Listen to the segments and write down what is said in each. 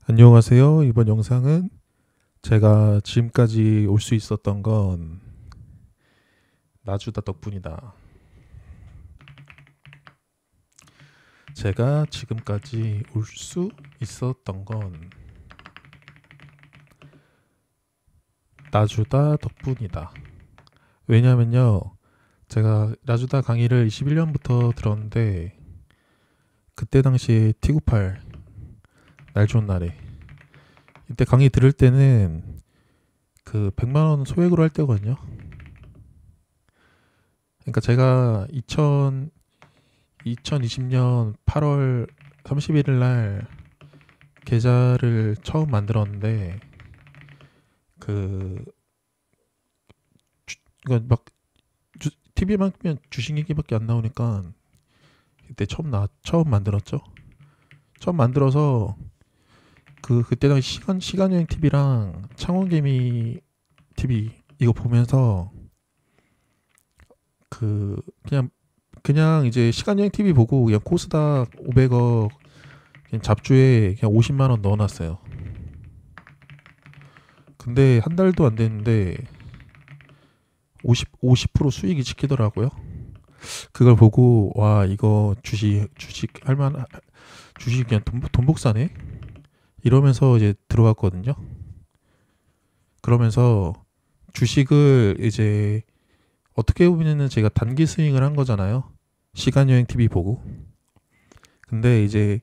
안녕하세요. 이번 영상은 제가 지금까지 올 수 있었던 건 나주다 덕분이다. 제가 지금까지 올 수 있었던 건 나주다 덕분이다. 왜냐면요, 제가 나주다 강의를 21년부터 들었는데 그때 당시에 T98 날 좋은 날에 이때 강의 들을 때는 그 100만 원 소액으로 할 때거든요. 그러니까 제가 2020년 8월 31일 날 계좌를 처음 만들었는데 그 이거 막 TV만 끄면 주식 얘기밖에 안 나오니까 그때 처음 만들었죠. 처음 만들어서 그때 당시 시간여행 TV랑 창원개미 TV 이거 보면서 그 그냥 이제 시간여행 TV 보고 그냥 코스닥 500억 그냥 잡주에 그냥 50만 원 넣어놨어요. 근데 한 달도 안 됐는데 50% 수익이 찍히더라고요. 그걸 보고 와 이거 주식 할만 주식 그냥 돈 복사네 이러면서 이제 들어갔거든요. 그러면서 주식을 이제 어떻게 보면은 제가 단기 스윙을 한 거잖아요. 시간여행 TV 보고. 근데 이제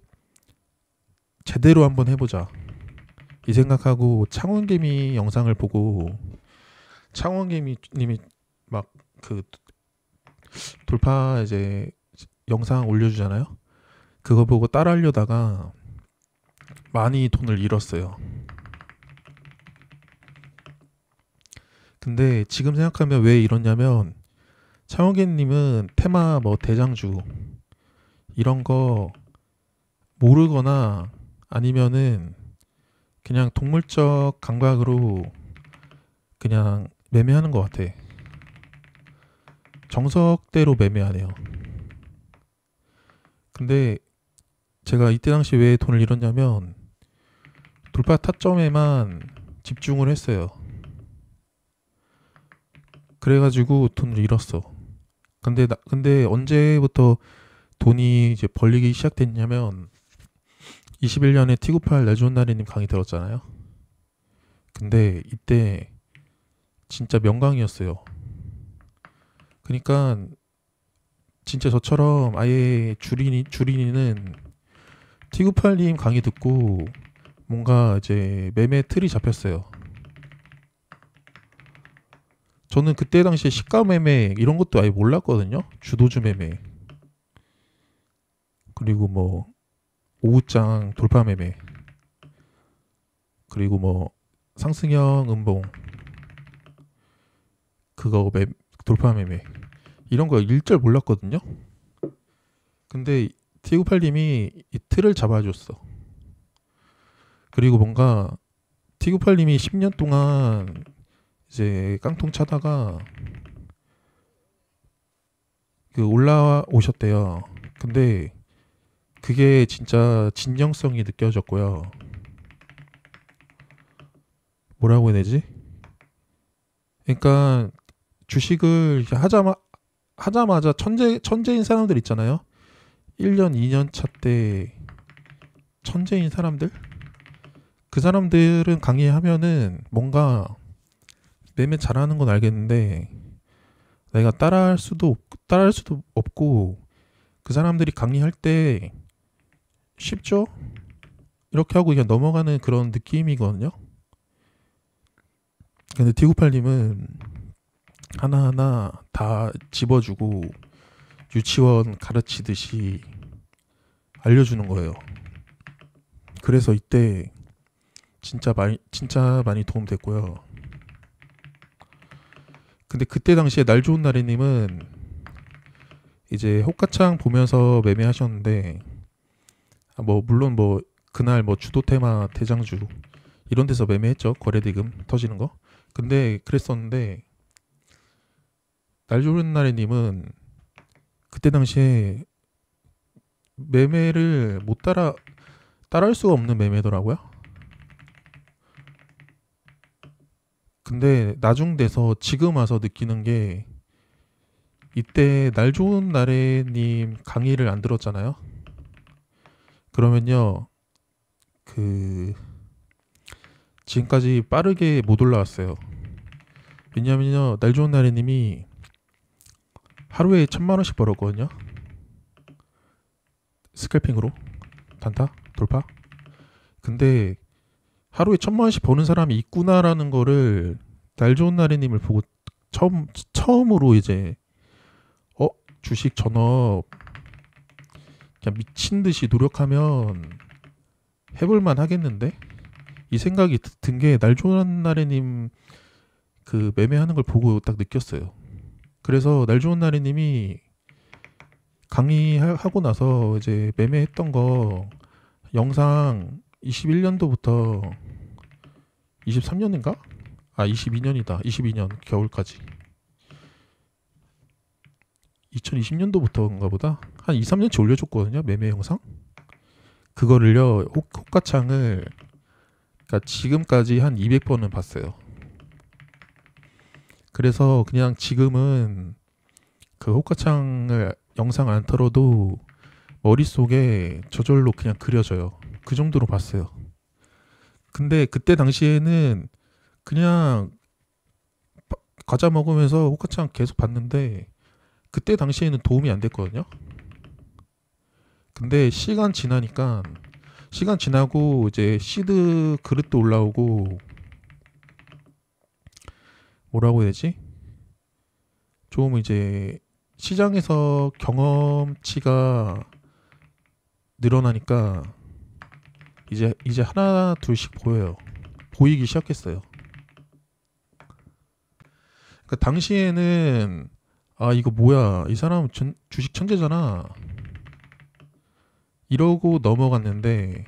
제대로 한번 해보자 이 생각하고 창원개미 영상을 보고 창원개미님이 막 그 돌파 이제 영상 올려주잖아요. 그거 보고 따라하려다가 많이 돈을 잃었어요. 근데 지금 생각하면 왜 이러냐면 창원개님은 테마 뭐 대장주 이런 거 모르거나 아니면은 그냥 동물적 감각으로 그냥 매매하는 것 같아. 정석대로 매매하네요. 근데 제가 이때 당시 왜 돈을 잃었냐면 돌파 타점에만 집중을 했어요. 그래가지고 돈을 잃었어. 근데 언제부터 돈이 이제 벌리기 시작됐냐면 21년에 T98 날 좋은 날에님 강의 들었잖아요. 근데 이때 진짜 명강이었어요. 그러니까 진짜 저처럼 아예 주린이는 T98님 강의 듣고 뭔가 이제 매매 틀이 잡혔어요. 저는 그때 당시에 시가 매매 이런 것도 아예 몰랐거든요. 주도주 매매 그리고 뭐 오후장 돌파 매매 그리고 뭐 상승형 음봉 그거 돌파 매매 이런 거 일절 몰랐거든요. 근데 T98님이 이 틀을 잡아줬어. 그리고 뭔가 T98님이 10년 동안 이제 깡통 차다가 그 올라오셨대요. 근데 그게 진짜 진정성이 느껴졌고요. 뭐라고 해야 되지? 그러니까 주식을 하자마자 천재인 사람들 있잖아요. 1년, 2년 차 때 천재인 사람들? 그 사람들은 강의하면은 뭔가 매매 잘하는 건 알겠는데 내가 따라할 수도 없고 그 사람들이 강의할 때 쉽죠? 이렇게 하고 그냥 넘어가는 그런 느낌이거든요. 근데 T98님은 하나하나 다 집어주고 유치원 가르치듯이 알려주는 거예요. 그래서 이때 진짜 많이 도움됐고요. 근데 그때 당시에 날 좋은 날이님은 이제 호가창 보면서 매매하셨는데 뭐 물론 뭐 그날 뭐 주도 테마 대장주 이런 데서 매매했죠. 거래대금 터지는 거. 근데 그랬었는데 날 좋은 날이님은 그때 당시에 매매를 못 따라할 수가 없는 매매더라고요. 근데 나중 돼서 지금 와서 느끼는 게 이때 날 좋은 나래님 강의를 안 들었잖아요. 그러면요, 그 지금까지 빠르게 못 올라왔어요. 왜냐면요, 날 좋은 나래님이 하루에 1,000만 원씩 벌었거든요. 스캘핑으로 단타 돌파. 근데 하루에 1,000만 원씩 버는 사람이 있구나라는 거를 날 좋은 나래님을 보고 처음으로 이제 주식 전업 그냥 미친 듯이 노력하면 해볼만 하겠는데 이 생각이 든 게 날 좋은 나래님 그 매매하는 걸 보고 딱 느꼈어요. 그래서 날 좋은 나래님이 강의하고 나서 이제 매매했던 거 영상 21년도부터 23년인가? 22년이다. 22년 겨울까지. 2020년도부터인가 보다. 한 2, 3년치 올려줬거든요. 매매 영상. 그거를요. 호가창을 그러니까 지금까지 한 200번은 봤어요. 그래서 그냥 지금은 그 호가창을 영상 안 틀어도 머릿속에 저절로 그냥 그려져요. 그 정도로 봤어요. 근데 그때 당시에는 그냥 과자 먹으면서 호가창 계속 봤는데 그때 당시에는 도움이 안 됐거든요. 근데 시간 지나고 이제 시드 그릇도 올라오고 뭐라고 해야 되지? 좀 이제 시장에서 경험치가 늘어나니까 이제 하나 둘씩 보이기 시작했어요. 그 당시에는 이거 뭐야, 이 사람 주식 천재잖아 이러고 넘어갔는데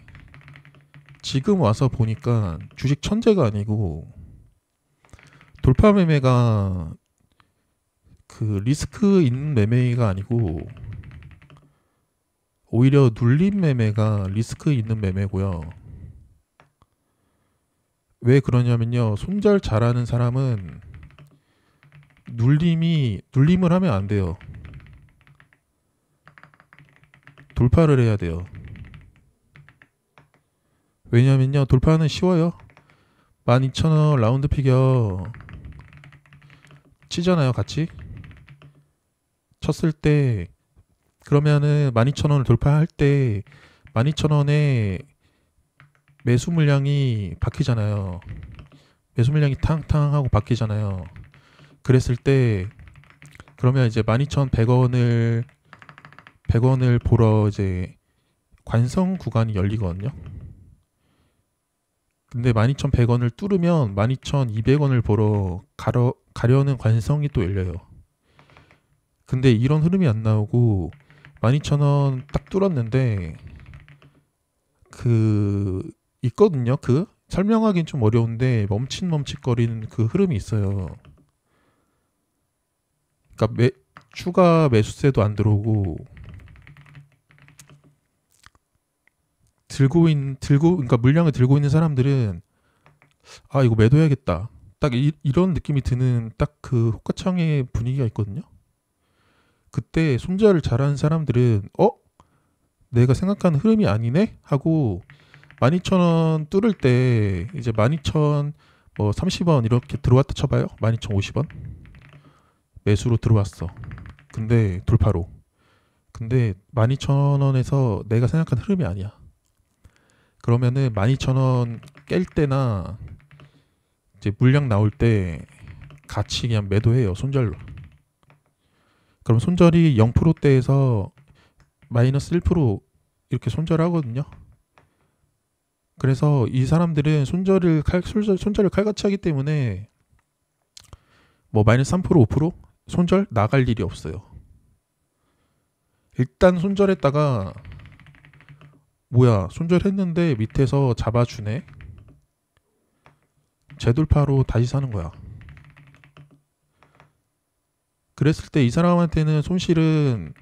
지금 와서 보니까 주식 천재가 아니고 돌파 매매가 그 리스크 있는 매매가 아니고 오히려 눌림 매매가 리스크 있는 매매고요. 왜 그러냐면요, 손절 잘하는 사람은 눌림을 하면 안 돼요. 돌파를 해야 돼요. 왜냐면요, 돌파는 쉬워요. 12,000원 라운드 피겨 치잖아요, 같이. 쳤을 때 그러면은 12,000원을 돌파할 때 12,000원에 매수 물량이 바뀌잖아요. 매수 물량이 탕탕하고 바뀌잖아요. 그랬을 때 그러면 이제 12,100원을 보러 이제 관성 구간이 열리거든요. 근데 12,100원을 뚫으면 12,200원을 보러 가려는 관성이 또 열려요. 근데 이런 흐름이 안 나오고 12,000원 딱 뚫었는데 그 있거든요. 그 설명하기는 좀 어려운데 멈칫멈칫거리는 그 흐름이 있어요. 그러니까 추가 매수세도 안 들어오고 그러니까 물량을 들고 있는 사람들은 이거 매도해야겠다. 딱 이런 느낌이 드는 딱 그 호가창의 분위기가 있거든요. 그때 손절을 잘하는 사람들은 내가 생각하는 흐름이 아니네 하고 12,000원 뚫을 때 이제 12,000 뭐 30원 이렇게 들어왔다 쳐봐요. 12,050원 매수로 들어왔어. 근데 돌파로. 근데 12,000원에서 내가 생각한 흐름이 아니야. 그러면은 12,000원 깰 때나 이제 물량 나올 때 같이 그냥 매도해요. 손절로. 그럼 손절이 0%대에서 마이너스 1% 이렇게 손절하거든요. 그래서 이 사람들은 손절을 칼같이 하기 때문에 뭐 마이너스 3% 5% 손절 나갈 일이 없어요. 일단 손절했다가 뭐야, 손절했는데 밑에서 잡아주네. 재돌파로 다시 사는 거야. 그랬을 때 이 사람한테는 손실은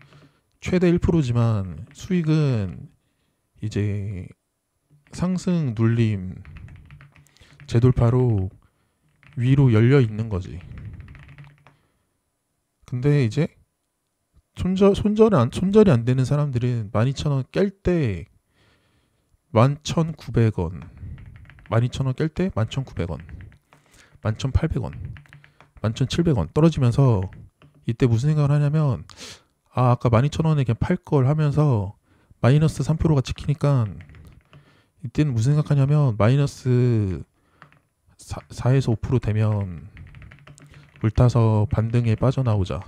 최대 1%지만 수익은 이제 상승 눌림 재돌파로 위로 열려 있는 거지. 근데 이제 손절이 안 되는 사람들은 12,000원 깰 때 11,900원, 12,000원 깰 때 11,900원, 11,800원, 11,700원 떨어지면서 이때 무슨 생각을 하냐면 아까 12,000원에 그냥 팔 걸 하면서 마이너스 3%가 찍히니까 이때는 무슨 생각하냐면 마이너스 4에서 5% 되면 물타서 반등에 빠져나오자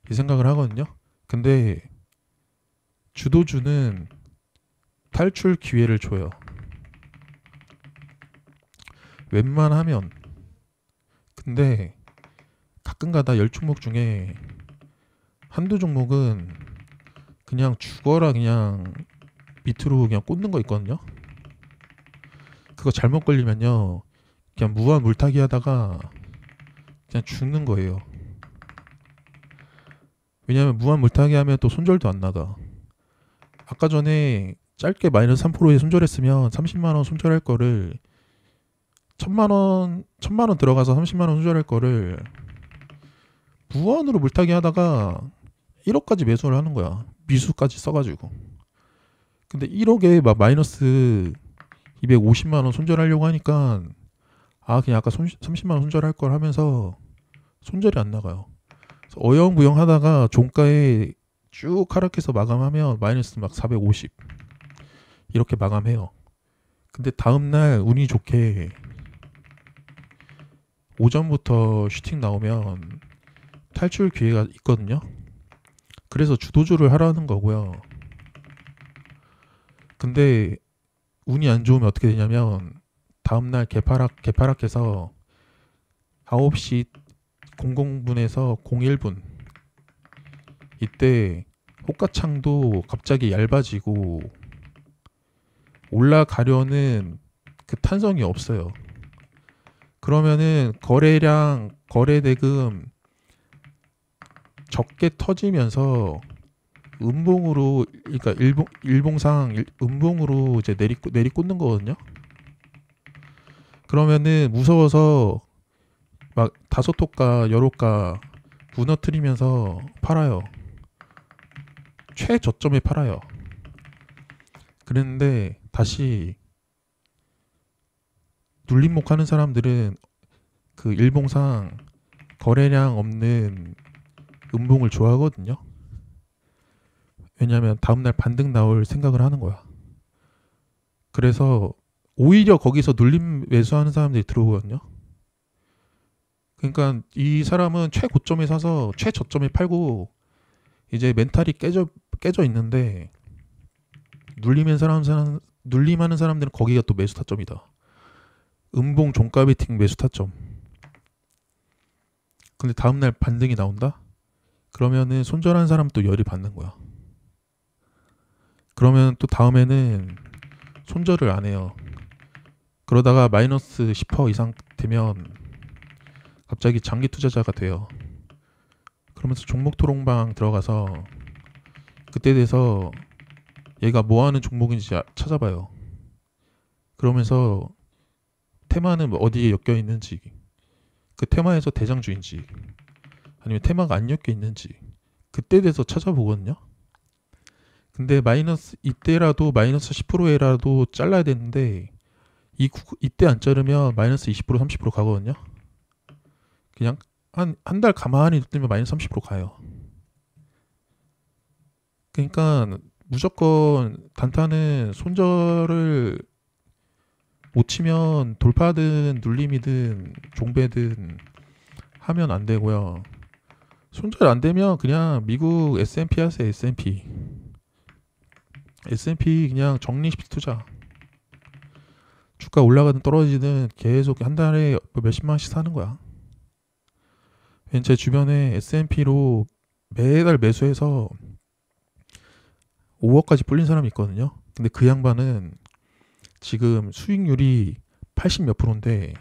이 생각을 하거든요. 근데 주도주는 탈출 기회를 줘요. 웬만하면. 근데 가끔가다 10종목 중에 한두 종목은 그냥 죽어라 그냥 밑으로 그냥 꽂는 거 있거든요. 그거 잘못 걸리면요 그냥 무한 물타기 하다가 그냥 죽는 거예요. 왜냐면 무한 물타기 하면 또 손절도 안 나가. 아까 전에 짧게 마이너스 3%에 손절했으면 30만원 손절할 거를 1000만원 들어가서 30만원 손절할 거를 무한으로 물타기 하다가 1억까지 매수를 하는 거야. 미수까지 써가지고. 근데 1억에 막 마이너스 250만원 손절하려고 하니까 그냥 아까 30만원 손절할 걸 하면서 손절이 안 나가요. 그래서 어영부영 하다가 종가에 쭉 하락해서 마감하면 마이너스 막 450 이렇게 마감해요. 근데 다음날 운이 좋게 오전부터 슈팅 나오면 탈출 기회가 있거든요. 그래서 주도주를 하라는 거고요. 근데 운이 안 좋으면 어떻게 되냐면 다음날 개파락해서 9시 00분에서 01분 이때 호가창도 갑자기 얇아지고 올라가려는 그 탄성이 없어요. 그러면은 거래량, 거래대금 적게 터지면서 음봉으로, 그러니까 일봉상 음봉으로 이제 내리꽂는 거거든요. 그러면은 무서워서 막 5호가, 10호가 무너뜨리면서 팔아요. 최저점에 팔아요. 그랬는데 다시 눌림목 하는 사람들은 그 일봉상 거래량 없는 음봉을 좋아하거든요. 왜냐면 다음날 반등 나올 생각을 하는 거야. 그래서 오히려 거기서 눌림 매수하는 사람들이 들어오거든요. 그러니까 이 사람은 최고점에 사서 최저점에 팔고 이제 멘탈이 깨져 있는데 눌림하는 사람들은 거기가 또 매수 타점이다. 음봉 종가 베팅 매수 타점. 근데 다음날 반등이 나온다? 그러면은 손절한 사람 또 열이 받는 거야. 그러면 또 다음에는 손절을 안 해요. 그러다가 마이너스 10% 이상 되면 갑자기 장기 투자자가 돼요. 그러면서 종목 토론방 들어가서 그때 돼서 얘가 뭐 하는 종목인지 찾아봐요. 그러면서 테마는 어디에 엮여 있는지, 그 테마에서 대장주인지, 아니면 테마가 안 엮여 있는지 그때 돼서 찾아보거든요. 근데 이때라도 마이너스 10%에라도 잘라야 되는데 이때 안 자르면 마이너스 20% 30% 가거든요. 그냥 한 달 가만히 뒀더니 마이너스 30% 가요. 그러니까 무조건 단타는 손절을 못 치면 돌파든 눌림이든 종배든 하면 안 되고요. 손절 안 되면 그냥 미국 S&P 하세요. S&P 그냥 적립식 투자. 주가 올라가든 떨어지든 계속 한 달에 몇십만 원씩 사는 거야. 제 주변에 S&P로 매달 매수해서 5억까지 불린 사람이 있거든요. 근데 그 양반은 지금 수익률이 80 몇 프로인데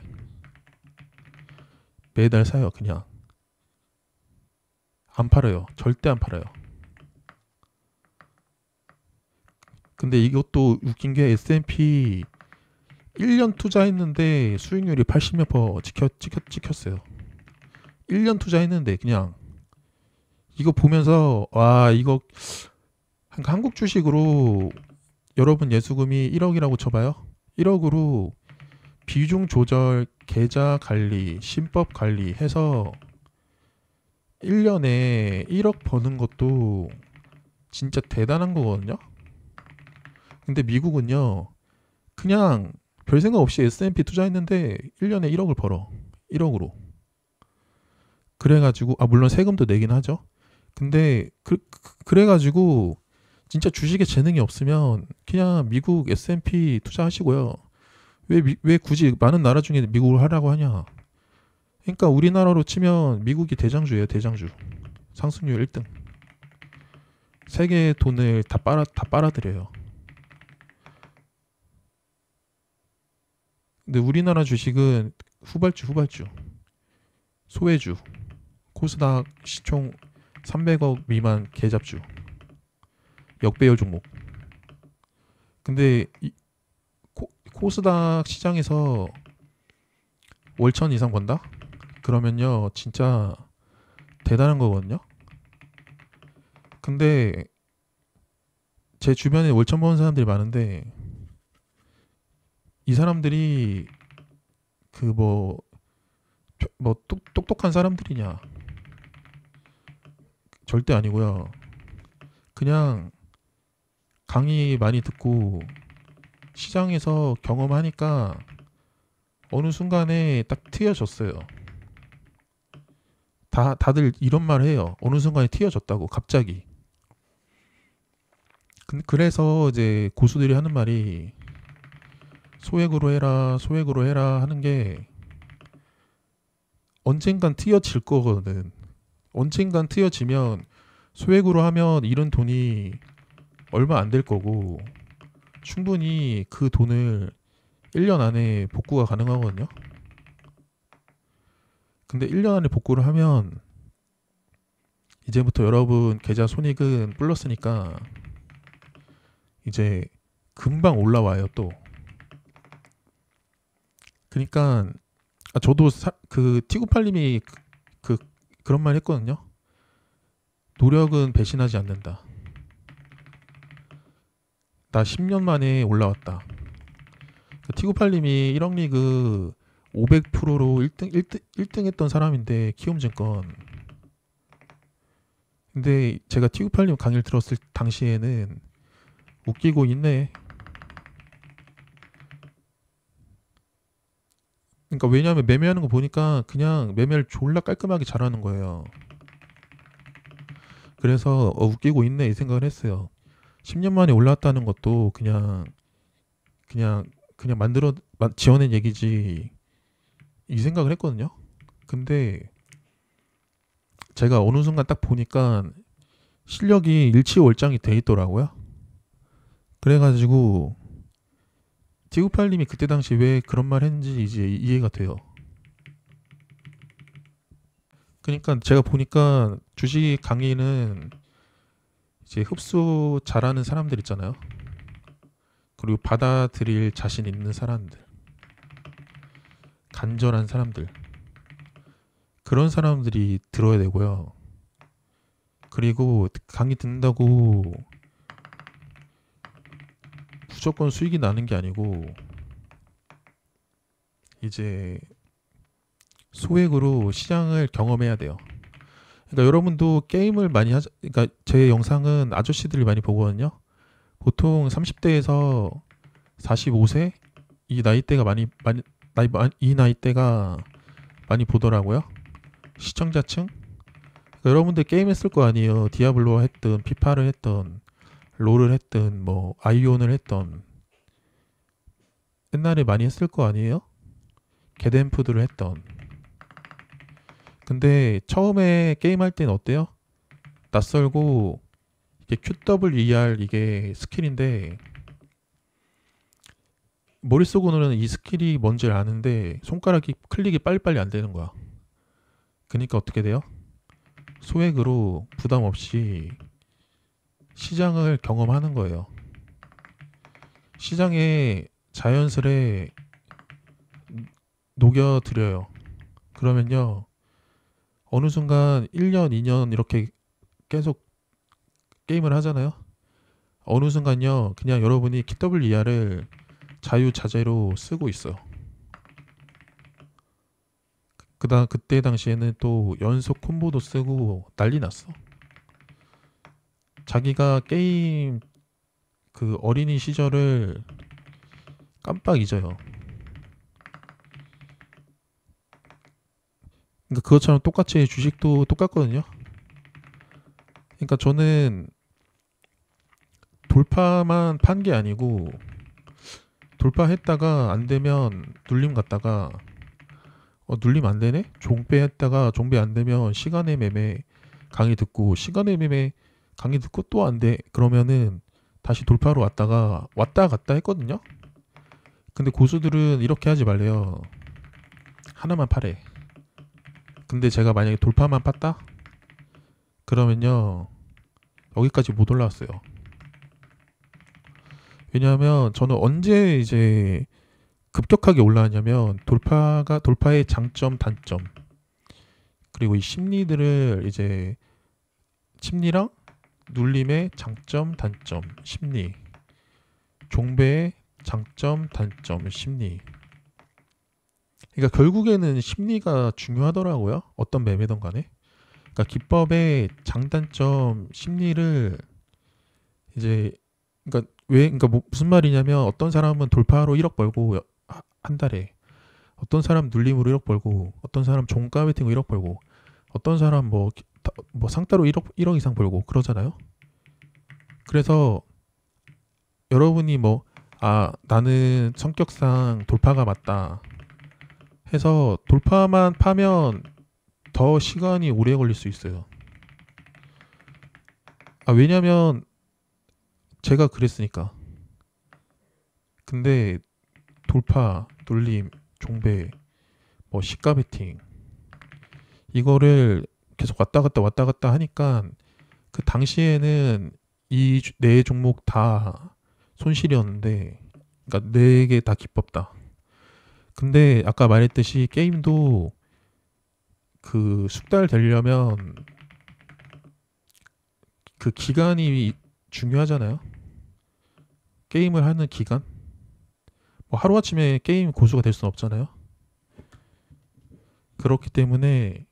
매달 사요. 그냥 안 팔아요. 절대 안 팔아요. 근데 이것도 웃긴 게 S&P 1년 투자했는데 수익률이 80몇 퍼 찍혔어요. 1년 투자했는데 그냥 이거 보면서 와 이거 한국 주식으로 여러분 예수금이 1억이라고 쳐봐요. 1억으로 비중 조절, 계좌 관리, 신법 관리 해서 1년에 1억 버는 것도 진짜 대단한 거거든요. 근데 미국은요, 그냥 별 생각 없이 S&P 투자했는데 1년에 1억을 벌어. 1억으로. 그래가지고, 물론 세금도 내긴 하죠. 근데 그래가지고 진짜 주식에 재능이 없으면 그냥 미국 S&P 투자하시고요. 왜 굳이 많은 나라 중에 미국을 하라고 하냐. 그러니까 우리나라로 치면 미국이 대장주예요. 대장주. 상승률 1등. 세계 돈을 다 빨아들여요. 근데 우리나라 주식은 후발주. 소외주. 코스닥 시총 300억 미만 개잡주. 역배열 종목. 근데 코스닥 시장에서 월천 이상 번다? 그러면요 진짜 대단한 거거든요. 근데 제 주변에 월천 버는 사람들이 많은데 이 사람들이 그 뭐 똑똑한 사람들이냐? 절대 아니고요. 그냥 강의 많이 듣고 시장에서 경험하니까 어느 순간에 딱 트여졌어요. 다들 이런 말 해요. 어느 순간에 트여졌다고 갑자기. 그래서 이제 고수들이 하는 말이 소액으로 해라 하는 게 언젠간 트여질 거거든. 언젠간 트여지면 소액으로 하면 잃은 돈이 얼마 안 될 거고 충분히 그 돈을 1년 안에 복구가 가능하거든요. 근데 1년 안에 복구를 하면 이제부터 여러분 계좌 손익은 플러스니까 이제 금방 올라와요 또. 그러니까 저도 그 티구팔님이 그런 말 했거든요. 노력은 배신하지 않는다. 나 10년 만에 올라왔다. 티구팔님이 1억 리그 500%로 1등 했던 사람인데 키움증권. 근데 제가 티구팔님 강의를 들었을 당시에는 웃기고 있네. 그러니까 왜냐하면 매매하는 거 보니까 그냥 매매를 졸라 깔끔하게 잘하는 거예요. 그래서 웃기고 있네 이 생각을 했어요. 10년 만에 올라왔다는 것도 그냥 지어낸 얘기지 이 생각을 했거든요. 근데 제가 어느 순간 딱 보니까 실력이 일치월장이 돼 있더라고요. 그래가지고 디구팔님이 그때 당시 왜 그런 말 했는지 이제 이해가 돼요. 그러니까 제가 보니까 주식 강의는 이제 흡수 잘하는 사람들 있잖아요. 그리고 받아들일 자신 있는 사람들, 간절한 사람들, 그런 사람들이 들어야 되고요. 그리고 강의 듣는다고 무조건 수익이 나는 게 아니고 이제 소액으로 시장을 경험해야 돼요. 그러니까 여러분도 게임을 많이 그러니까 제 영상은 아저씨들이 많이 보거든요. 보통 30대에서 45세 이 나이대가 이 나이대가 많이 보더라고요. 시청자층. 그러니까 여러분들 게임 했을 거 아니에요. 디아블로 했든 피파를 했든 롤을 했든 뭐 아이온을 했던 옛날에 많이 했을 거 아니에요? 겟앰프들을 했던. 근데 처음에 게임할 때는 어때요? 낯설고 이게 QWER 이게 스킬인데 머릿속으로는 이 스킬이 뭔지 아는데 손가락이 클릭이 빨리빨리 안 되는 거야. 그러니까 어떻게 돼요? 소액으로 부담 없이 시장을 경험하는 거예요. 시장에 자연스레 녹여드려요. 그러면요 어느 순간 1년, 2년 이렇게 계속 게임을 하잖아요. 어느 순간요 그냥 여러분이 KWER을 자유자재로 쓰고 있어요. 그때 당시에는 또 연속 콤보도 쓰고 난리 났어. 자기가 게임 그 어린이 시절을 깜빡 잊어요. 그러니까 그것처럼 똑같이 주식도 똑같거든요. 그러니까 저는 돌파만 판 게 아니고 돌파했다가 안 되면 눌림 갔다가 눌림 안 되네? 종배 했다가 종배 안 되면 시간의 매매 강의 듣고 시간의 매매 강의 듣고 또 안 돼. 그러면은 다시 돌파로 왔다가 왔다 갔다 했거든요. 근데 고수들은 이렇게 하지 말래요. 하나만 파래. 근데 제가 만약에 돌파만 팠다? 그러면요 여기까지 못 올라왔어요. 왜냐하면 저는 언제 이제 급격하게 올라왔냐면 돌파의 장점 단점 그리고 이 심리들을 이제 심리랑 눌림의 장점 단점 심리 종배의 장점 단점 심리 그러니까 결국에는 심리가 중요하더라고요. 어떤 매매든 간에. 그러니까 기법의 장단점 심리를 이제 그러니까 무슨 말이냐면 어떤 사람은 돌파로 1억 벌고 한 달에 어떤 사람 눌림으로 1억 벌고 어떤 사람 종가 베팅으로 1억 벌고 어떤 사람 뭐 상따로 1억 이상 벌고 그러잖아요. 그래서 여러분이 나는 성격상 돌파가 맞다 해서 돌파만 파면 더 시간이 오래 걸릴 수 있어요. 왜냐면 제가 그랬으니까. 근데 돌파, 눌림, 종배, 시가 베팅 이거를 계속 왔다 갔다 하니까 그 당시에는 이 네 종목 다 손실이었는데 그러니까 네 개 다 기법다. 근데 아까 말했듯이 게임도 그 숙달 되려면 그 기간이 중요하잖아요. 게임을 하는 기간? 하루아침에 게임 고수가 될 수는 없잖아요. 그렇기 때문에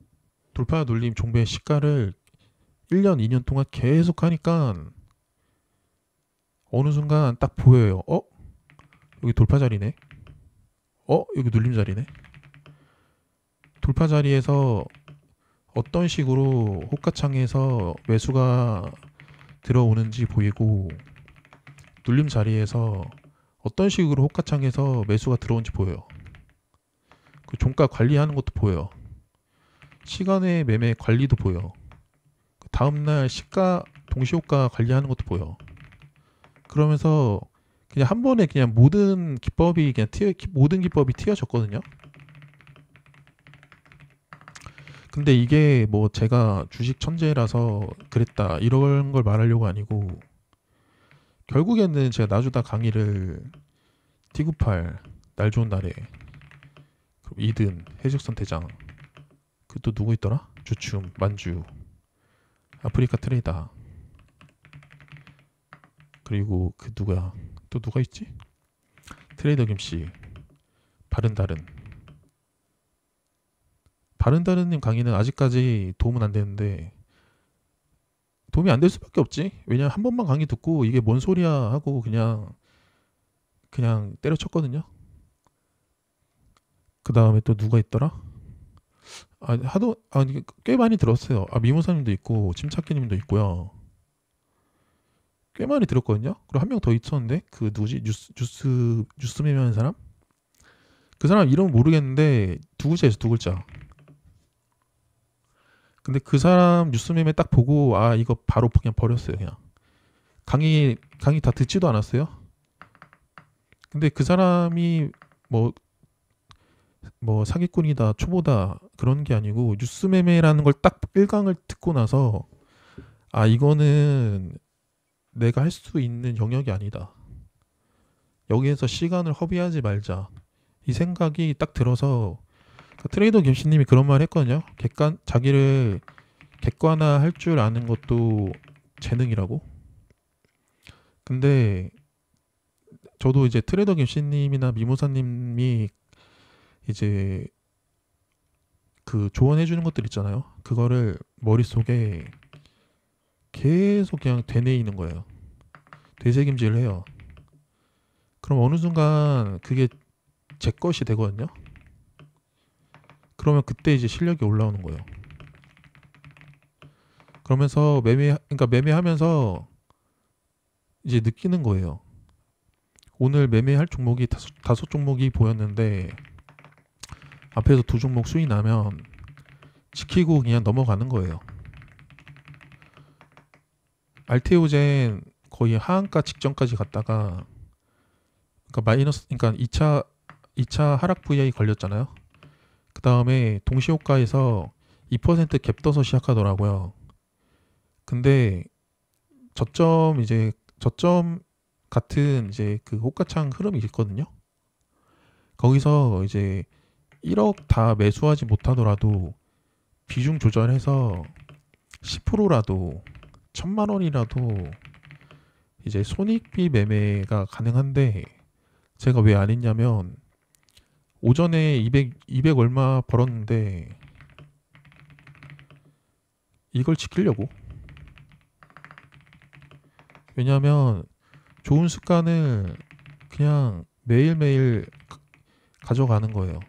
돌파 눌림 종배 시가를 1년, 2년 동안 계속 하니까 어느 순간 딱 보여요. 여기 돌파 자리네. 여기 눌림 자리네. 돌파 자리에서 어떤 식으로 호가창에서 매수가 들어오는지 보이고 눌림 자리에서 어떤 식으로 호가창에서 매수가 들어오는지 보여요. 그 종가 관리하는 것도 보여요. 시간의 매매 관리도 보여. 그 다음날 시가 동시호가 관리하는 것도 보여. 그러면서 그냥 한 번에 그냥 모든 기법이 튀어졌거든요. 근데 이게 제가 주식 천재라서 그랬다 이런 걸 말하려고 아니고 결국에는 제가 나주다 강의를 T98 날 좋은 날에 그리고 이든 해적선 대장 그 또 누구 있더라? 주춤 만주 아프리카 트레이더 그리고 그 누구야 또 누가 있지? 트레이더 김씨 바른다른님 강의는 아직까지 도움은 안 되는데 도움이 안 될 수밖에 없지. 왜냐면 한 번만 강의 듣고 이게 뭔 소리야 하고 그냥 때려쳤거든요. 그 다음에 또 누가 있더라? 꽤 많이 들었어요. 미모사님도 있고 침착기님도 있고요. 꽤 많이 들었거든요. 그리고 한 명 더 있었는데 그 누구지? 뉴스 매매하는 사람? 그 사람 이름 모르겠는데 두 글자에서 두 글자. 근데 그 사람 뉴스 매매 딱 보고 이거 바로 그냥 버렸어요. 그냥 강의 다 듣지도 않았어요. 근데 그 사람이 사기꾼이다 초보다 그런 게 아니고 뉴스 매매라는 걸 딱 1강을 듣고 나서 이거는 내가 할 수 있는 영역이 아니다. 여기에서 시간을 허비하지 말자. 이 생각이 딱 들어서 그 트레이더 김씨님이 그런 말 했거든요. 자기를 객관화할 줄 아는 것도 재능이라고. 근데 저도 이제 트레이더 김씨님이나 미모사님이 이제 그 조언해 주는 것들 있잖아요. 그거를 머릿속에 계속 그냥 되뇌이는 거예요. 되새김질을 해요. 그럼 어느 순간 그게 제 것이 되거든요. 그러면 그때 이제 실력이 올라오는 거예요. 그러면서 그러니까 매매하면서 이제 느끼는 거예요. 오늘 매매할 종목이 다섯 종목이 보였는데 앞에서 두 종목 수익 나면 지키고 그냥 넘어가는 거예요. 알테오젠 거의 하한가 직전까지 갔다가 그러니까 2차 하락 VI 걸렸잖아요. 그 다음에 동시호가에서 2% 갭 떠서 시작하더라고요. 근데 저점 같은 이제 그 호가창 흐름이 있거든요. 거기서 이제 1억 다 매수하지 못하더라도 비중 조절해서 10%라도 1,000만 원이라도 이제 손익비 매매가 가능한데 제가 왜 안 했냐면 오전에 200 얼마 벌었는데 이걸 지키려고. 왜냐하면 좋은 습관을 그냥 매일매일 가져가는 거예요.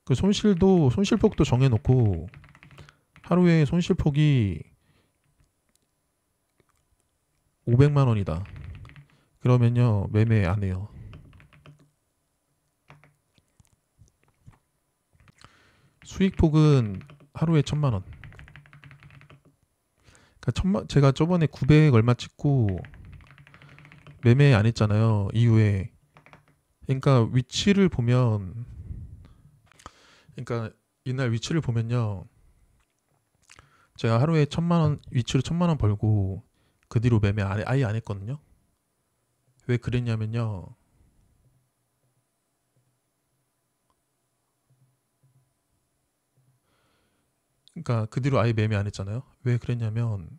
그 손실폭도 정해놓고 하루에 손실폭이 500만 원이다. 그러면요 매매 안 해요. 수익폭은 하루에 1,000만 원. 그러니까 제가 저번에 900 얼마 찍고 매매 안 했잖아요. 이후에. 그러니까 이날 위치를 보면요. 제가 하루에 1,000만 원 위치로 1,000만 원 벌고 그 뒤로 매매 아예 안 했거든요. 왜 그랬냐면요. 그러니까 그 뒤로 아예 매매 안 했잖아요. 왜 그랬냐면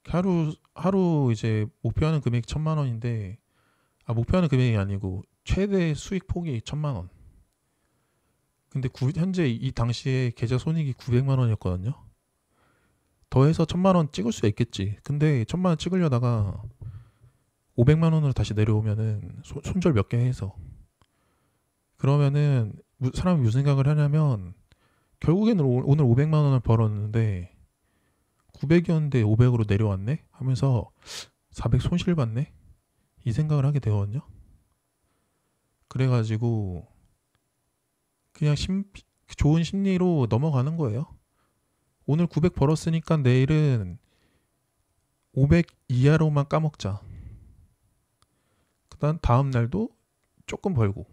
하루 이제 목표하는 금액이 1,000만 원인데 목표하는 금액이 아니고 최대 수익 폭이 1,000만 원. 근데 현재 이 당시에 계좌 손익이 900만 원이었거든요. 더해서 1,000만 원 찍을 수 있겠지. 근데 1,000만 원 찍으려다가 500만 원으로 다시 내려오면은 손절 몇 개 해서 그러면은 사람이 무슨 생각을 하냐면 결국에는 오늘 500만 원을 벌었는데 900이었는데 500으로 내려왔네 하면서 400 손실 봤네 이 생각을 하게 되거든요. 그래가지고 그냥 좋은 심리로 넘어가는 거예요. 오늘 900 벌었으니까 내일은 500 이하로만 까먹자. 그다음 다음 날도 조금 벌고.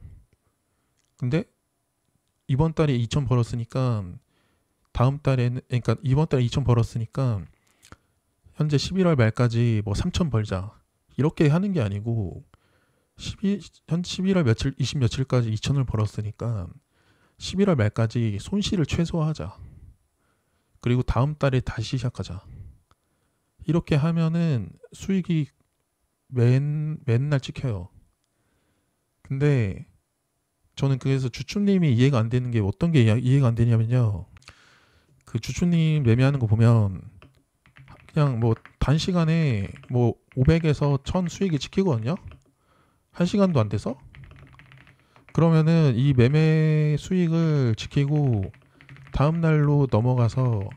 근데 이번 달에 2,000 벌었으니까 다음 달에는 그러니까 이번 달에 2,000 벌었으니까 현재 11월 말까지 뭐 3,000 벌자. 이렇게 하는 게 아니고 현 11월 며칠 20 며칠까지 2,000을 벌었으니까 11월 말까지 손실을 최소화하자. 그리고 다음 달에 다시 시작하자. 이렇게 하면은 수익이 맨날 찍혀요. 근데 저는 그래서 주추님이 이해가 안 되는 게 어떤 게 이해가 안 되냐면요. 그 주추님 매매하는 거 보면 그냥 뭐 단시간에 뭐 500에서 1,000 수익이 찍히거든요. 1시간도 안 돼서. 그러면은 이 매매 수익을 지키고 다음 날로 넘어가서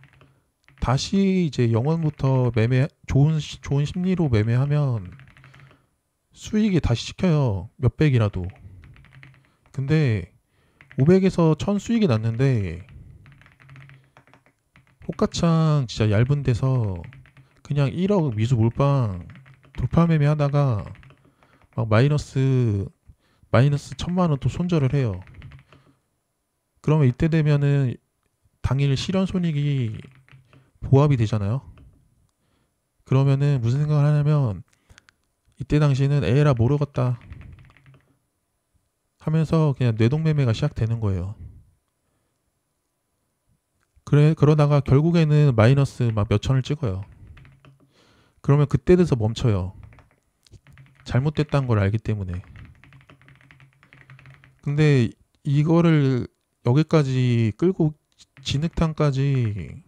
다시 이제 영원부터 좋은 심리로 매매하면 수익이 다시 찍혀요. 몇백이라도. 근데 500에서 1,000 수익이 났는데 호가창 진짜 얇은 데서 그냥 1억 미수 몰빵 돌파 매매 하다가 막 마이너스 1,000만 원 또 손절을 해요. 그러면 이때 되면은 당일 실현 손익이 보합이 되잖아요. 그러면은 무슨 생각을 하냐면 이때 당시에는 에라 모르겠다 하면서 그냥 뇌동매매가 시작되는 거예요. 그러다가 결국에는 마이너스 막 몇 천을 찍어요. 그러면 그때 돼서 멈춰요. 잘못됐다는 걸 알기 때문에. 근데 이거를 여기까지 끌고 진흙탕까지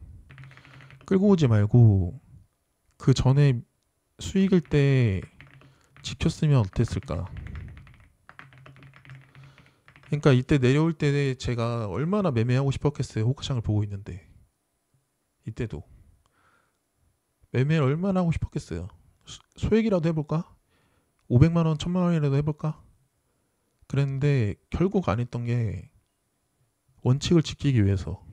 끌고 오지 말고 그 전에 수익일 때 지켰으면 어땠을까? 그러니까 이때 내려올 때 제가 얼마나 매매하고 싶었겠어요. 호가창을 보고 있는데 이때도 매매를 얼마나 하고 싶었겠어요. 소액이라도 해볼까? 500만 원, 1000만 원이라도 해볼까? 그랬는데 결국 안 했던 게 원칙을 지키기 위해서.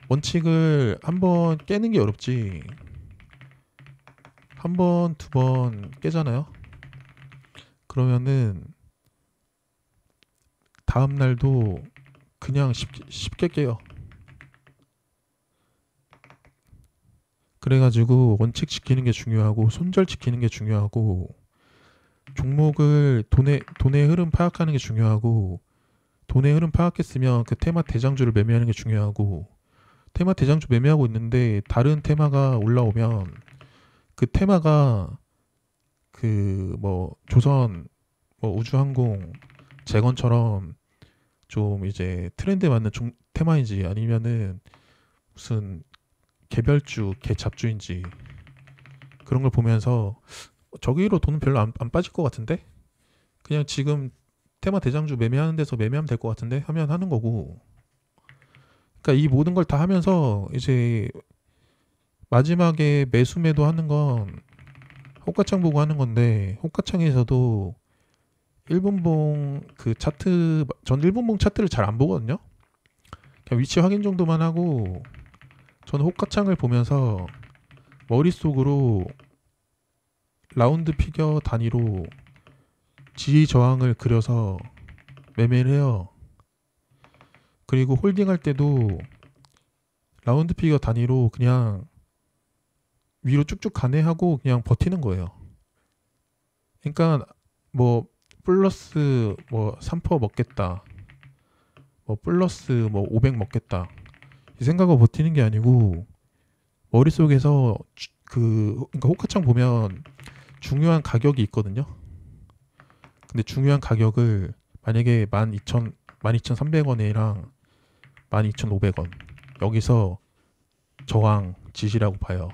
원칙을 한번 깨는 게 어렵지. 한 번, 두 번 깨잖아요. 그러면은 다음 날도 그냥 쉽게 깨요. 그래가지고 원칙 지키는 게 중요하고 손절 지키는 게 중요하고 종목을 돈의 흐름 파악하는 게 중요하고 돈의 흐름 파악했으면 그 테마 대장주를 매매하는 게 중요하고 테마 대장주 매매하고 있는데 다른 테마가 올라오면 그 테마가 그 뭐 조선 뭐 우주항공 재건처럼 좀 이제 트렌드에 맞는 테마인지 아니면은 무슨 개별주 개잡주인지 그런 걸 보면서 저기로 돈은 별로 안 빠질 것 같은데 그냥 지금 테마 대장주 매매하는 데서 매매하면 될 것 같은데 하면 하는 거고. 그러니까 이 모든 걸 다 하면서 이제 마지막에 매수 매도 하는 건 호가창 보고 하는 건데 호가창에서도 1분봉 그 차트 전 1분봉 차트를 잘 안 보거든요. 그냥 위치 확인 정도만 하고 저는 호가창을 보면서 머릿속으로 라운드 피겨 단위로 지지 저항을 그려서 매매를 해요. 그리고 홀딩할 때도 라운드 피겨 단위로 그냥 위로 쭉쭉 가네하고 그냥 버티는 거예요. 그러니까 뭐 플러스 뭐 3% 먹겠다. 뭐 플러스 뭐 500 먹겠다. 이 생각을 버티는 게 아니고 머릿속에서 그러니까 호가창 보면 중요한 가격이 있거든요. 근데 중요한 가격을 만약에 12,300원이랑 12,500원 여기서 저항 지지라고 봐요.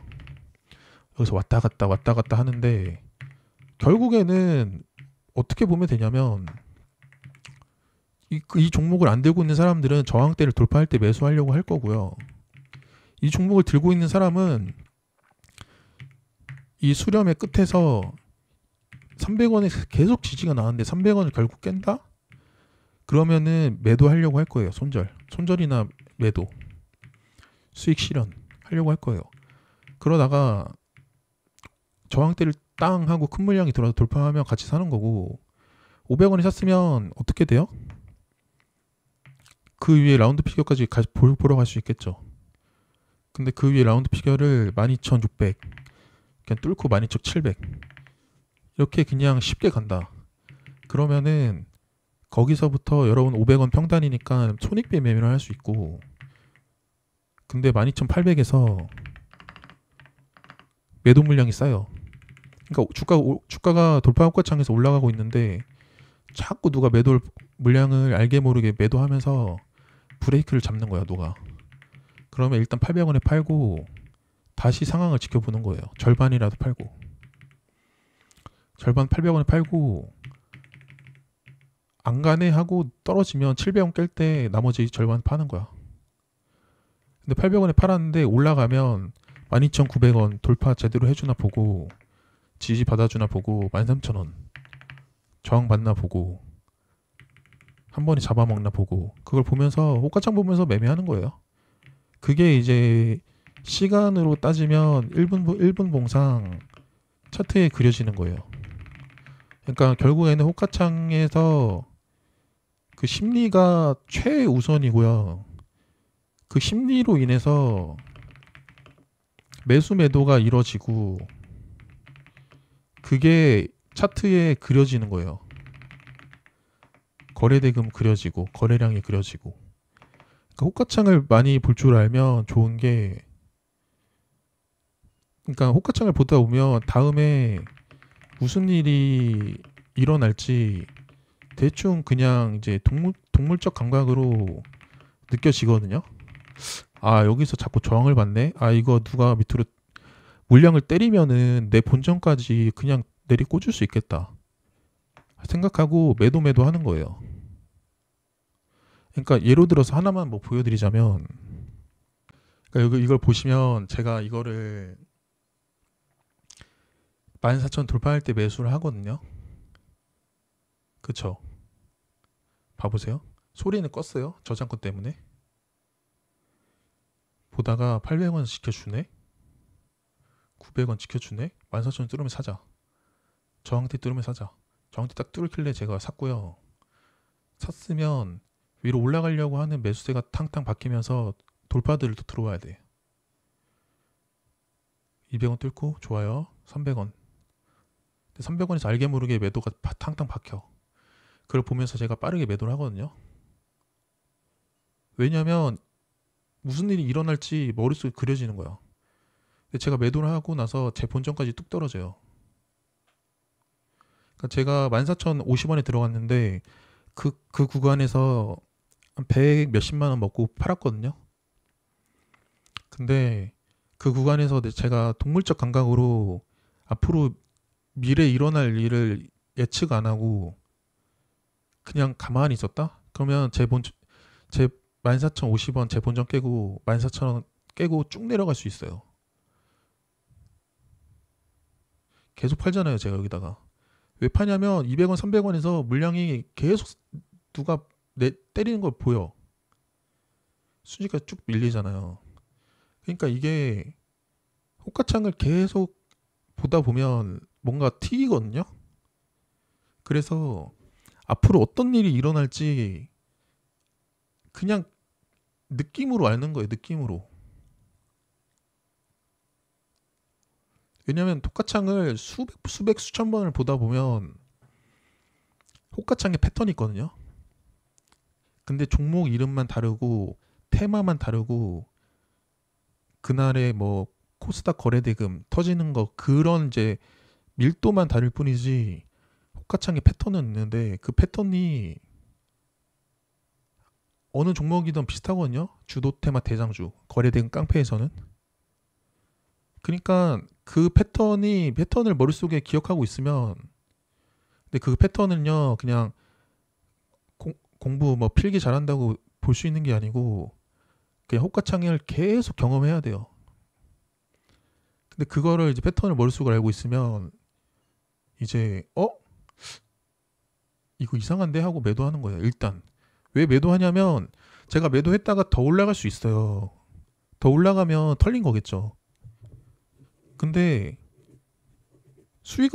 여기서 왔다 갔다 하는데 결국에는 어떻게 보면 되냐면 이 종목을 안 들고 있는 사람들은 저항대를 돌파할 때 매수하려고 할 거고요. 이 종목을 들고 있는 사람은 이 수렴의 끝에서 300원에 계속 지지가 나왔는데 300원을 결국 깬다? 그러면은 매도하려고 할 거예요. 손절이나 매도, 수익 실현 하려고 할 거예요. 그러다가 저항대를 땅 하고 큰 물량이 들어서 돌파하면 같이 사는 거고 500원에 샀으면 어떻게 돼요? 그 위에 라운드 피겨까지 보러 갈 수 있겠죠. 근데 그 위에 라운드 피겨를 12,600 그냥 뚫고 12,700 이렇게 그냥 쉽게 간다. 그러면은 거기서부터 여러분 500원 평단이니까 손익배 매매를 할 수 있고 근데 12,800에서 매도 물량이 쌓여. 그러니까 주가가 돌파 호가창에서 올라가고 있는데 자꾸 누가 매도 물량을 알게 모르게 매도하면서 브레이크를 잡는 거야, 누가. 그러면 일단 800원에 팔고 다시 상황을 지켜보는 거예요. 절반이라도 팔고. 절반 800원에 팔고 안 가네 하고 떨어지면 700원 깰 때 나머지 절반 파는 거야. 근데 800원에 팔았는데 올라가면 12,900원 돌파 제대로 해주나 보고 지지 받아주나 보고 13,000원 저항 받나 보고 한 번에 잡아먹나 보고 그걸 보면서 호가창 보면서 매매하는 거예요. 그게 이제 시간으로 따지면 1분 봉상 차트에 그려지는 거예요. 그러니까 결국에는 호가창에서 그 심리가 최우선이고요. 그 심리로 인해서 매수 매도가 이루어지고 그게 차트에 그려지는 거예요. 거래대금 그려지고 거래량이 그려지고. 그러니까 호가창을 많이 볼 줄 알면 좋은 게, 그러니까 호가창을 보다 보면 다음에 무슨 일이 일어날지 대충 그냥 이제 동물적 감각으로 느껴지거든요. 아, 여기서 자꾸 저항을 받네. 아, 이거 누가 밑으로 물량을 때리면은 내 본전까지 그냥 내리 꽂을 수 있겠다 생각하고 매도 하는 거예요. 그러니까 예로 들어서 하나만 뭐 보여드리자면, 그러니까 이걸 보시면 제가 이거를 14,000 돌파할 때 매수를 하거든요. 그쵸? 봐보세요. 소리는 껐어요. 저작권 때문에. 보다가 800원 지켜주네. 900원 지켜주네. 14,000원 뚫으면 사자. 저항대 뚫으면 사자. 저항대 딱 뚫길래 제가 샀고요. 샀으면 위로 올라가려고 하는 매수세가 탕탕 박히면서 돌파들도 들어와야 돼. 200원 뚫고 좋아요. 300원. 300원에서 알게 모르게 매도가 탕탕 박혀. 그걸 보면서 제가 빠르게 매도를 하거든요. 왜냐면 무슨 일이 일어날지 머릿속에 그려지는 거야. 근데 제가 매도를 하고 나서 제 본전까지 뚝 떨어져요. 그러니까 제가 14,050원에 들어갔는데 그 구간에서 한 100 몇십만 원 먹고 팔았거든요. 근데 그 구간에서 제가 동물적 감각으로 앞으로 미래에 일어날 일을 예측 안 하고 그냥 가만히 있었다? 그러면 제 14,050원 제 본전 깨고 14,000원 깨고 쭉 내려갈 수 있어요. 계속 팔잖아요, 제가 여기다가. 왜 파냐면 200원, 300원에서 물량이 계속 누가 때리는 걸 보여. 순위가 쭉 밀리잖아요. 그러니까 이게 호가창을 계속 보다 보면 뭔가 튀기거든요. 그래서 앞으로 어떤 일이 일어날지 그냥 느낌으로 아는 거예요. 느낌으로. 왜냐면 호가창을 수백 수천 번을 보다 보면 호가창의 패턴이 있거든요. 근데 종목 이름만 다르고 테마만 다르고 그날의 뭐 코스닥 거래대금 터지는 거 그런 이제 밀도만 다를 뿐이지 호가창의 패턴은 있는데 그 패턴이 어느 종목이든 비슷하거든요. 주도 테마 대장주 거래대금 깡패에서는. 그러니까 그 패턴을 머릿속에 기억하고 있으면, 근데 그 패턴은요 그냥 공부 뭐 필기 잘한다고 볼 수 있는 게 아니고 그냥 호가창을 계속 경험해야 돼요. 근데 그거를 이제 패턴을 머릿속으로 알고 있으면 이제 이거 이상한데 하고 매도하는 거예요. 일단 왜 매도하냐면 제가 매도했다가 더 올라갈 수 있어요. 더 올라가면 털린 거겠죠. 근데 수익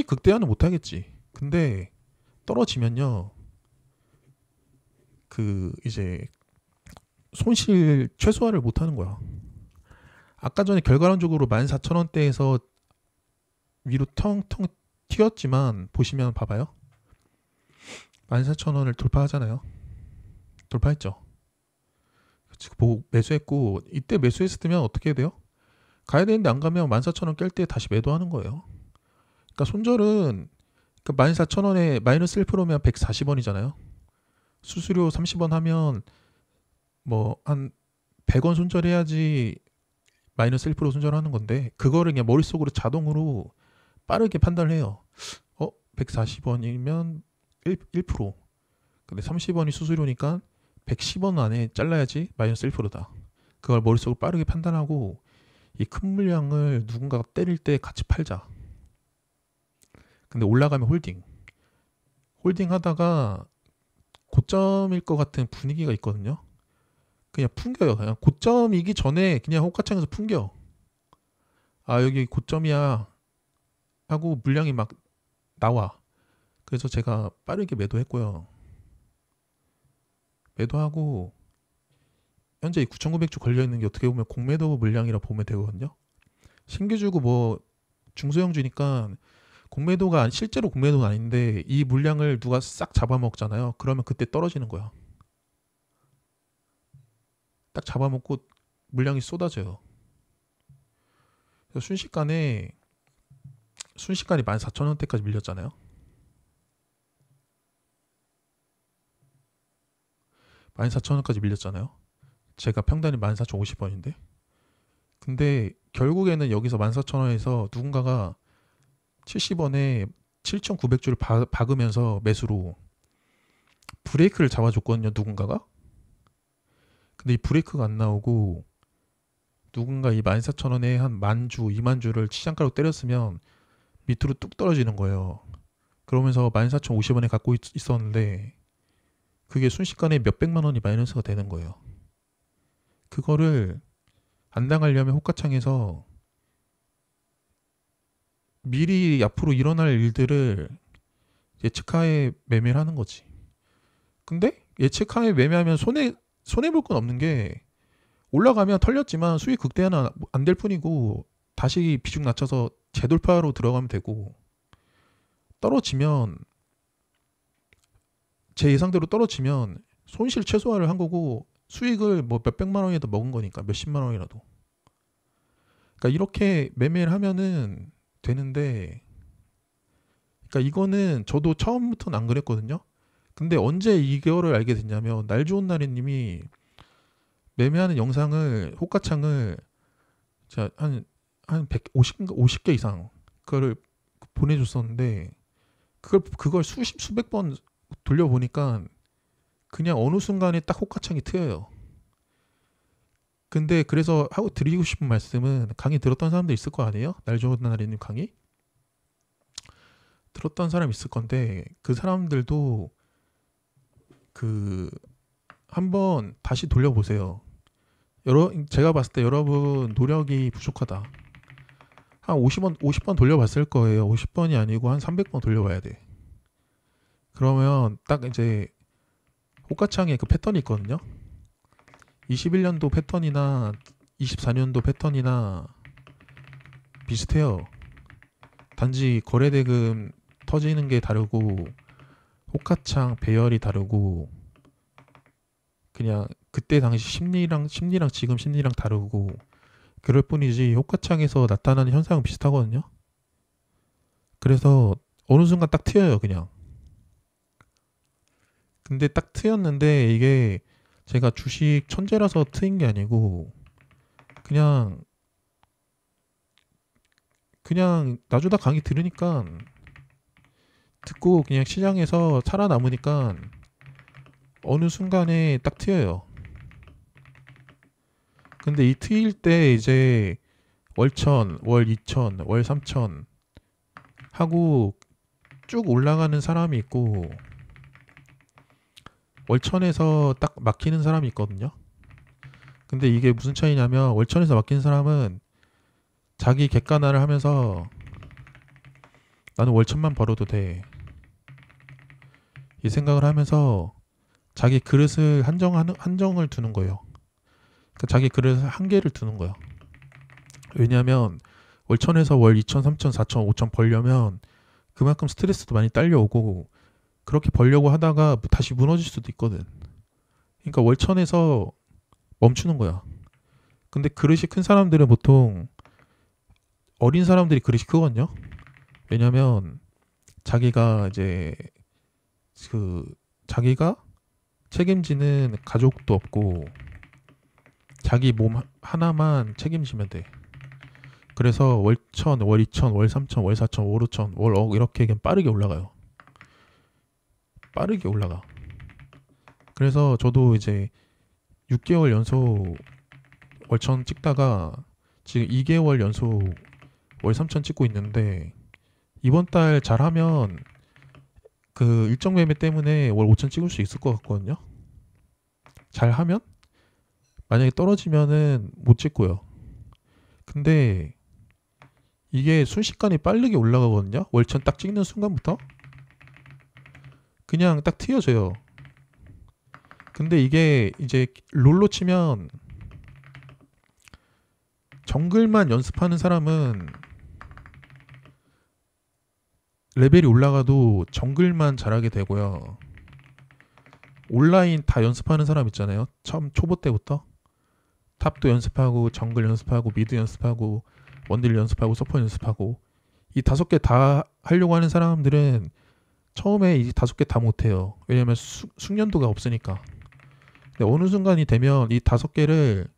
극대화는 못 하겠지. 근데 떨어지면요 그 이제 손실 최소화를 못 하는 거야. 아까 전에 결과론적으로 14,000원대에서 위로 텅텅 튀었지만 보시면 봐봐요. 14,000원을 돌파하잖아요. 돌파했죠. 보고 매수했고 이때 매수했으면 어떻게 해야 돼요? 가야 되는데 안 가면 14,000원 깰 때 다시 매도하는 거예요. 그러니까 손절은 그러니까 14,000원에 마이너스 1%면 140원이잖아요. 수수료 30원 하면 뭐 한 100원 손절해야지 마이너스 1% 손절하는 건데 그거를 그냥 머릿속으로 자동으로 빠르게 판단을 해요. 140원이면 1%. 근데 30원이 수수료니까 110원 안에 잘라야지 마이너스 1%다. 그걸 머릿속으로 빠르게 판단하고 이 큰 물량을 누군가가 때릴 때 같이 팔자. 근데 올라가면 홀딩 하다가 고점일 것 같은 분위기가 있거든요. 그냥 풍겨요. 그냥 고점이기 전에 그냥 호가창에서 풍겨. 아, 여기 고점이야 하고 물량이 막 나와. 그래서 제가 빠르게 매도했고요. 매도하고 현재 9,900주 걸려있는 게 어떻게 보면 공매도 물량이라 보면 되거든요. 신규 주고 뭐 중소형주니까 공매도가 실제로 공매도는 아닌데 이 물량을 누가 싹 잡아먹잖아요. 그러면 그때 떨어지는 거야. 딱 잡아먹고 물량이 쏟아져요. 그래서 순식간에 14,000원대까지 밀렸잖아요. 14,000원까지 밀렸잖아요. 제가 평단이 14,050원인데. 근데 결국에는 여기서 14,000원에서 누군가가 70원에 7,900주를 박으면서 매수로 브레이크를 잡아줬거든요. 누군가가. 근데 이 브레이크가 안 나오고 누군가 이 14,000원에 한 10,000주, 20,000주를 시장가로 때렸으면 밑으로 뚝 떨어지는 거예요. 그러면서 14,050원에 갖고 있었는데 그게 순식간에 몇백만 원이 마이너스가 되는 거예요. 그거를 안 당하려면 호가창에서 미리 앞으로 일어날 일들을 예측하에 매매를 하는 거지. 근데 예측하에 매매하면 손해볼 건 없는 게 올라가면 털렸지만 수익 극대화는 안 될 뿐이고 다시 비중 낮춰서 재돌파로 들어가면 되고 떨어지면 제 예상대로 떨어지면 손실 최소화를 한 거고 수익을 뭐 몇백만 원이라도 먹은 거니까 몇십만 원이라도. 그러니까 이렇게 매매를 하면은 되는데 그러니까 이거는 저도 처음부터는 안 그랬거든요. 근데 언제 이거를 알게 됐냐면 날 좋은 날이님이 매매하는 영상을 호가창을 한 150개 이상 그거를 보내줬었는데 그걸 수백 번 돌려보니까 그냥 어느 순간에 딱 호가창이 트여요. 근데 그래서 하고 드리고 싶은 말씀은 강의 들었던 사람들 있을 거 아니에요? 날 좋은 날이님 강의 들었던 사람 있을 건데 그 사람들도 그 한번 다시 돌려보세요. 제가 봤을 때 여러분 노력이 부족하다. 한 50번 돌려봤을 거예요. 50번이 아니고 한 300번 돌려봐야 돼. 그러면 딱 이제 호가창에 그 패턴이 있거든요. 21년도 패턴이나 24년도 패턴이나 비슷해요. 단지 거래대금 터지는 게 다르고 호가창 배열이 다르고 그냥 그때 당시 심리랑 지금 심리랑 다르고 그럴 뿐이지 호가창에서 나타나는 현상은 비슷하거든요. 그래서 어느 순간 딱 트여요 그냥. 근데 딱 트였는데 이게 제가 주식 천재라서 트인 게 아니고 그냥 나주다 강의 들으니까 듣고 그냥 시장에서 살아남으니까 어느 순간에 딱 트여요. 근데 이 트일 때 이제 월 1,000, 월 2,000, 월 3,000 하고 쭉 올라가는 사람이 있고 월 1,000에서 딱 막히는 사람이 있거든요. 근데 이게 무슨 차이냐면 월 1,000에서 막히는 사람은 자기 객관화를 하면서 나는 월 1,000만 벌어도 돼. 이 생각을 하면서 자기 그릇을 한정을 두는 거예요. 그러니까 자기 그릇을 한계를 두는 거예요. 왜냐하면 월 1,000에서 월 2,000, 3,000, 4,000, 5,000 벌려면 그만큼 스트레스도 많이 딸려오고 그렇게 벌려고 하다가 다시 무너질 수도 있거든. 그러니까 월 1,000에서 멈추는 거야. 근데 그릇이 큰 사람들은 보통 어린 사람들이 그릇이 크거든요. 왜냐면 자기가 이제 자기가 책임지는 가족도 없고 자기 몸 하나만 책임지면 돼. 그래서 월 1,000, 월 2,000, 월 3,000, 월 4,000, 월 5,000, 월 5 이렇게 그냥 빠르게 올라가요. 빠르게 올라가. 그래서 저도 이제 6개월 연속 월 1,000 찍다가 지금 2개월 연속 월 3,000 찍고 있는데 이번 달 잘하면 그 일정 매매 때문에 월 5,000 찍을 수 있을 것 같거든요. 잘하면? 만약에 떨어지면은 못 찍고요. 근데 이게 순식간에 빠르게 올라가거든요. 월 1,000 딱 찍는 순간부터 그냥 딱 튀어져요. 근데 이게 이제 롤로 치면 정글만 연습하는 사람은 레벨이 올라가도 정글만 잘하게 되고요. 온라인 다 연습하는 사람 있잖아요. 처음 초보 때부터 탑도 연습하고 정글 연습하고 미드 연습하고 원딜 연습하고 서포 연습하고 이 5개 다 하려고 하는 사람들은 처음에 이 5개 다 못해요. 왜냐면 숙련도가 없으니까. 근데 어느 순간이 되면 이 5개를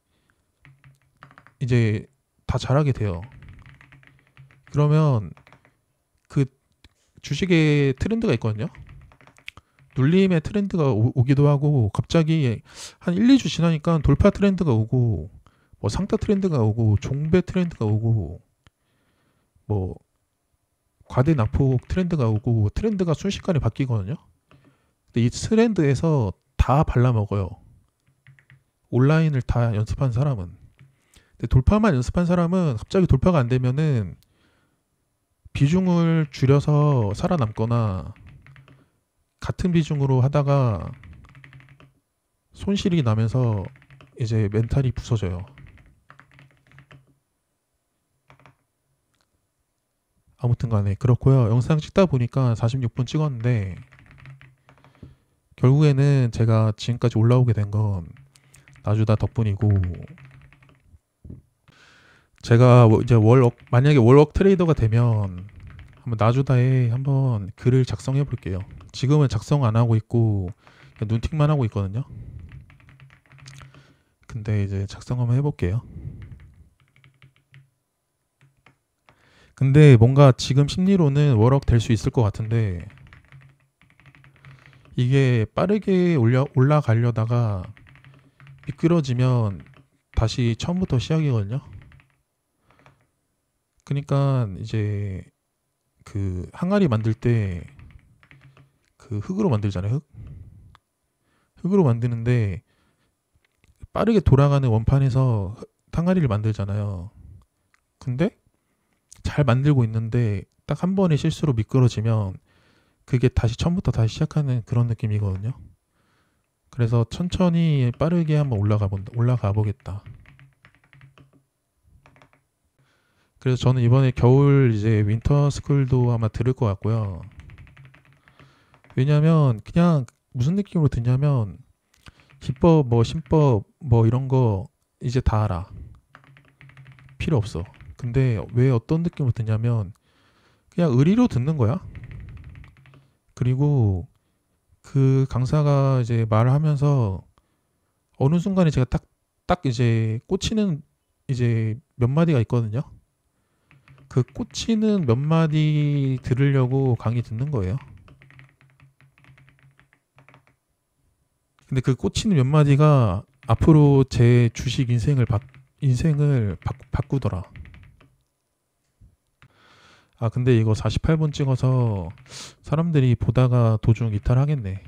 이제 다 잘하게 돼요. 그러면 그 주식의 트렌드가 있거든요. 눌림의 트렌드가 오기도 하고 갑자기 한 1, 2주 지나니까 돌파 트렌드가 오고 뭐 상따 트렌드가 오고 종배 트렌드가 오고 뭐 과대 낙폭 트렌드가 오고 트렌드가 순식간에 바뀌거든요. 근데 이 트렌드에서 다 발라먹어요. 온라인을 다 연습한 사람은. 근데 돌파만 연습한 사람은 갑자기 돌파가 안 되면은 비중을 줄여서 살아남거나 같은 비중으로 하다가 손실이 나면서 이제 멘탈이 부서져요. 아무튼 간에 그렇고요. 영상 찍다 보니까 46분 찍었는데 결국에는 제가 지금까지 올라오게 된 건 나주다 덕분이고, 제가 이제 만약에 월억 트레이더가 되면 한번 나주다에 한번 글을 작성해 볼게요. 지금은 작성 안 하고 있고 눈팅만 하고 있거든요. 근데 이제 작성 한번 해볼게요. 근데 뭔가 지금 심리로는 월억 될 수 있을 것 같은데 이게 빠르게 올라가려다가 미끄러지면 다시 처음부터 시작이거든요. 그러니까 이제 그 항아리 만들 때 그 흙으로 만들잖아요. 흙으로 만드는데 빠르게 돌아가는 원판에서 항아리를 만들잖아요. 근데 잘 만들고 있는데 딱 한 번의 실수로 미끄러지면 그게 다시 처음부터 다시 시작하는 그런 느낌이거든요. 그래서 천천히 빠르게 한번 올라가 보겠다. 그래서 저는 이번에 겨울 이제 윈터 스쿨도 아마 들을 것 같고요. 왜냐면 그냥 무슨 느낌으로 듣냐면 기법 뭐 신법 뭐 이런 거 이제 다 알아. 필요 없어. 근데 왜 어떤 느낌으로 듣냐면 그냥 의리로 듣는 거야. 그리고 그 강사가 이제 말을 하면서 어느 순간에 제가 딱 이제 꽂히는 이제 몇 마디가 있거든요. 그 꽂히는 몇 마디 들으려고 강의 듣는 거예요. 근데 그 꽂히는 몇 마디가 앞으로 제 주식 인생을 바꾸더라. 아 근데 이거 48분 찍어서 사람들이 보다가 도중 이탈하겠네.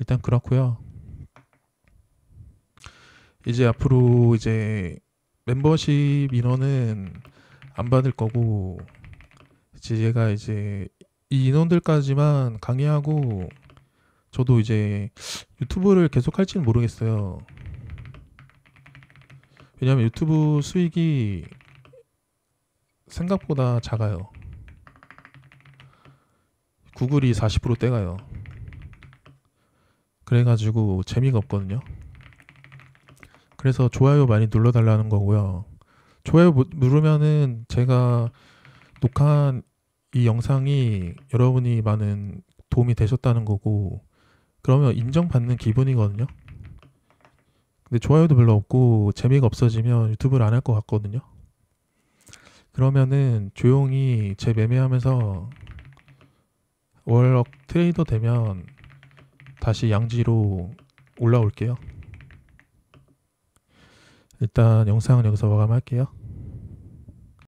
일단 그렇고요. 이제 앞으로 이제 멤버십 인원은 안 받을 거고 이제 제가 이제 이 인원들까지만 강의하고 저도 이제 유튜브를 계속 할지는 모르겠어요. 왜냐면 유튜브 수익이 생각보다 작아요. 구글이 40% 떼가요. 그래가지고 재미가 없거든요. 그래서 좋아요 많이 눌러달라는 거고요. 좋아요 누르면은 제가 녹화한 이 영상이 여러분이 많은 도움이 되셨다는 거고, 그러면 인정받는 기분이거든요. 근데 좋아요도 별로 없고 재미가 없어지면 유튜브를 안 할 것 같거든요. 그러면은 조용히 제 매매하면서 월억 트레이더 되면 다시 양지로 올라올게요. 일단 영상은 여기서 마감할게요.